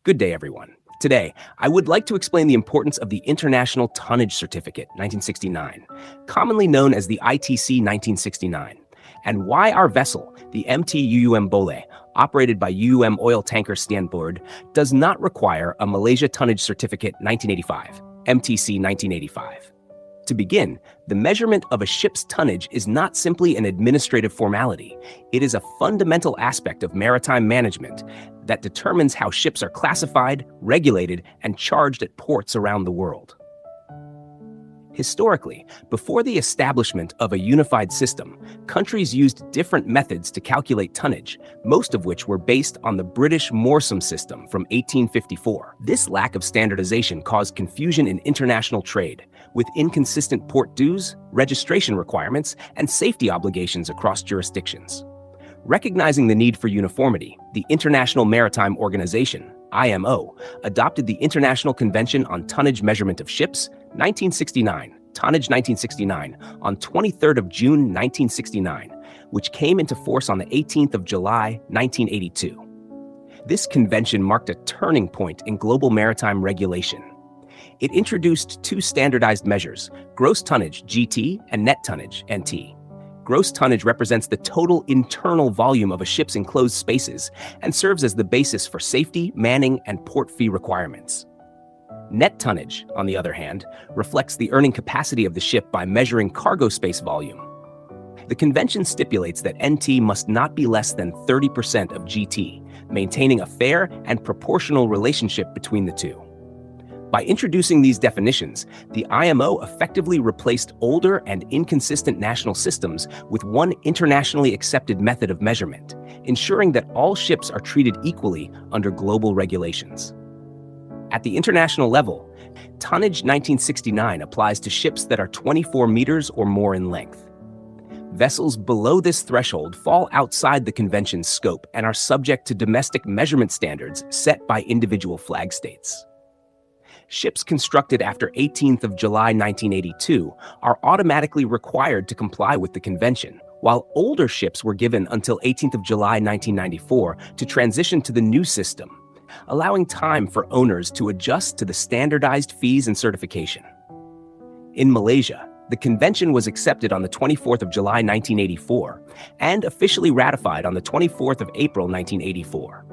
Good day, everyone. Today, I would like to explain the importance of the International Tonnage Certificate 1969, commonly known as the ITC 1969, and why our vessel, the MT Bole, operated by Oil Tanker Standboard, does not require a Malaysia Tonnage Certificate 1985, MTC 1985. To begin, the measurement of a ship's tonnage is not simply an administrative formality. It is a fundamental aspect of maritime management that determines how ships are classified, regulated, and charged at ports around the world. Historically, before the establishment of a unified system, countries used different methods to calculate tonnage, most of which were based on the British Morsum system from 1854. This lack of standardization caused confusion in international trade, with inconsistent port dues, registration requirements, and safety obligations across jurisdictions. Recognizing the need for uniformity, the International Maritime Organization, IMO, adopted the International Convention on Tonnage Measurement of Ships, 1969, Tonnage 1969, on 23rd of June 1969, which came into force on the 18th of July 1982. This convention marked a turning point in global maritime regulation. It introduced two standardized measures, gross tonnage, GT, and net tonnage, NT. Gross tonnage represents the total internal volume of a ship's enclosed spaces and serves as the basis for safety, manning, and port fee requirements. Net tonnage, on the other hand, reflects the earning capacity of the ship by measuring cargo space volume. The convention stipulates that NT must not be less than 30% of GT, maintaining a fair and proportional relationship between the two. By introducing these definitions, the IMO effectively replaced older and inconsistent national systems with one internationally accepted method of measurement, ensuring that all ships are treated equally under global regulations. At the international level, Tonnage 1969 applies to ships that are 24 meters or more in length. Vessels below this threshold fall outside the convention's scope and are subject to domestic measurement standards set by individual flag states. Ships constructed after 18th of July 1982 are automatically required to comply with the convention, while older ships were given until 18th of July 1994 to transition to the new system, allowing time for owners to adjust to the standardized fees and certification. In Malaysia, the convention was accepted on the 24th of July 1984 and officially ratified on the 24th of April 1984.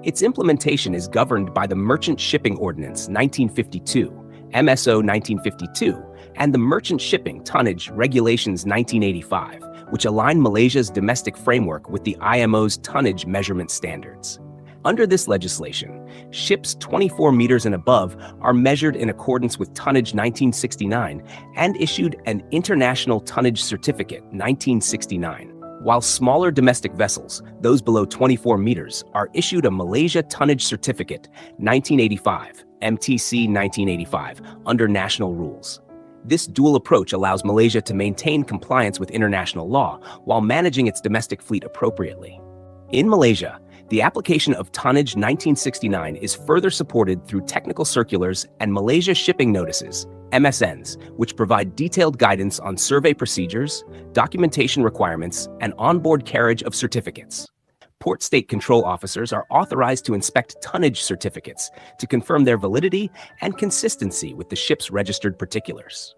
Its implementation is governed by the Merchant Shipping Ordinance 1952, MSO 1952, and the Merchant Shipping Tonnage Regulations 1985, which align Malaysia's domestic framework with the IMO's tonnage measurement standards. Under this legislation, ships 24 meters and above are measured in accordance with Tonnage 1969 and issued an International Tonnage Certificate 1969. While smaller domestic vessels, those below 24 meters, are issued a Malaysia Tonnage Certificate 1985, MTC 1985, under national rules. This dual approach allows Malaysia to maintain compliance with international law while managing its domestic fleet appropriately. In Malaysia, the application of Tonnage 1969 is further supported through technical circulars and Malaysia Shipping Notices, MSNs, which provide detailed guidance on survey procedures, documentation requirements, and onboard carriage of certificates. Port State Control Officers are authorized to inspect tonnage certificates to confirm their validity and consistency with the ship's registered particulars.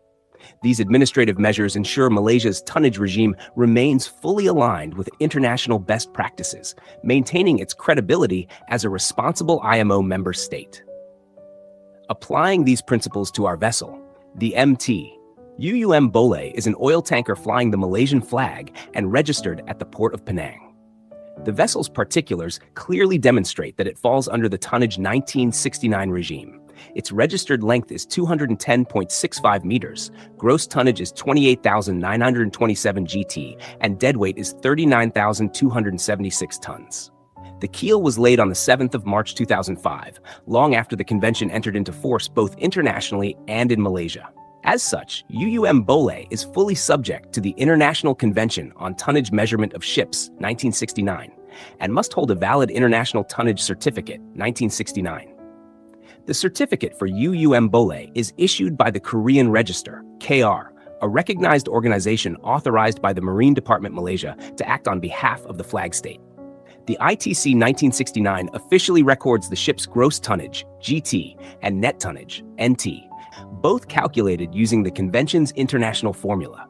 These administrative measures ensure Malaysia's tonnage regime remains fully aligned with international best practices, maintaining its credibility as a responsible IMO member state. Applying these principles to our vessel, the MT Bole is an oil tanker flying the Malaysian flag and registered at the port of Penang. The vessel's particulars clearly demonstrate that it falls under the Tonnage 1969 regime. Its registered length is 210.65 meters, gross tonnage is 28,927 GT, and deadweight is 39,276 tons. The keel was laid on the 7th of March 2005, long after the convention entered into force both internationally and in Malaysia. As such, Bole is fully subject to the International Convention on Tonnage Measurement of Ships 1969 and must hold a valid International Tonnage Certificate 1969. The certificate for Bole is issued by the Korean Register, KR, a recognized organization authorized by the Marine Department Malaysia to act on behalf of the flag state. The ITC 1969 officially records the ship's gross tonnage, GT, and net tonnage, NT, both calculated using the convention's international formula.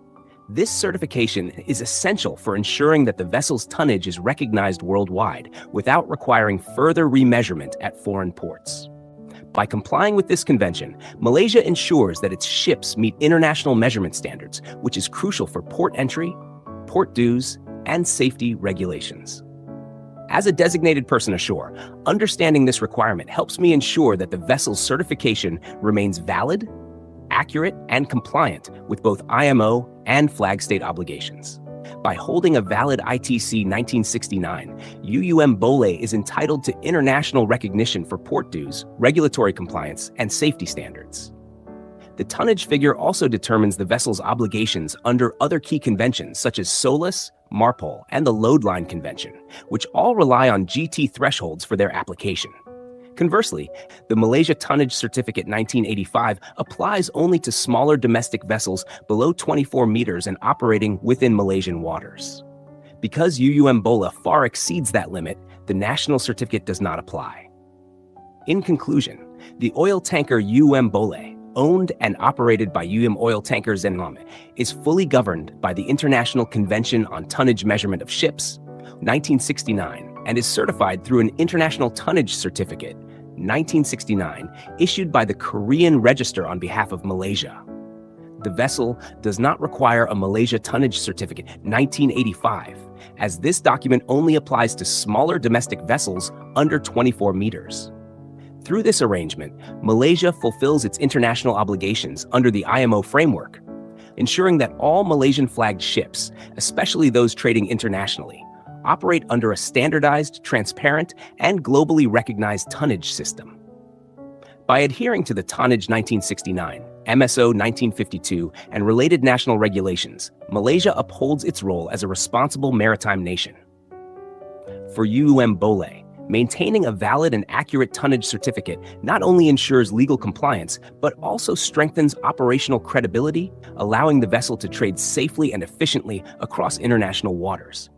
This certification is essential for ensuring that the vessel's tonnage is recognized worldwide without requiring further remeasurement at foreign ports. By complying with this convention, Malaysia ensures that its ships meet international measurement standards, which is crucial for port entry, port dues, and safety regulations. As a designated person ashore, understanding this requirement helps me ensure that the vessel's certification remains valid, accurate, and compliant with both IMO and flag state obligations. By holding a valid ITC 1969, UUM-BOLE is entitled to international recognition for port dues, regulatory compliance, and safety standards. The tonnage figure also determines the vessel's obligations under other key conventions such as SOLAS, MARPOL, and the Load Line Convention, which all rely on GT thresholds for their application. Conversely, the Malaysia Tonnage Certificate 1985 applies only to smaller domestic vessels below 24 meters and operating within Malaysian waters. Because UUM-BOLE far exceeds that limit, the national certificate does not apply. In conclusion, the oil tanker UUM-BOLE, owned and operated by Oil Tankers Zenlame, is fully governed by the International Convention on Tonnage Measurement of Ships, 1969, and is certified through an International Tonnage Certificate, 1969, issued by the Korean Register on behalf of Malaysia. The vessel does not require a Malaysia Tonnage Certificate, 1985, as this document only applies to smaller domestic vessels under 24 meters. Through this arrangement, Malaysia fulfills its international obligations under the IMO framework, ensuring that all Malaysian-flagged ships, especially those trading internationally, operate under a standardized, transparent, and globally recognized tonnage system. By adhering to the Tonnage 1969, MSO 1952, and related national regulations, Malaysia upholds its role as a responsible maritime nation. For UUM-BOLE, maintaining a valid and accurate tonnage certificate not only ensures legal compliance, but also strengthens operational credibility, allowing the vessel to trade safely and efficiently across international waters.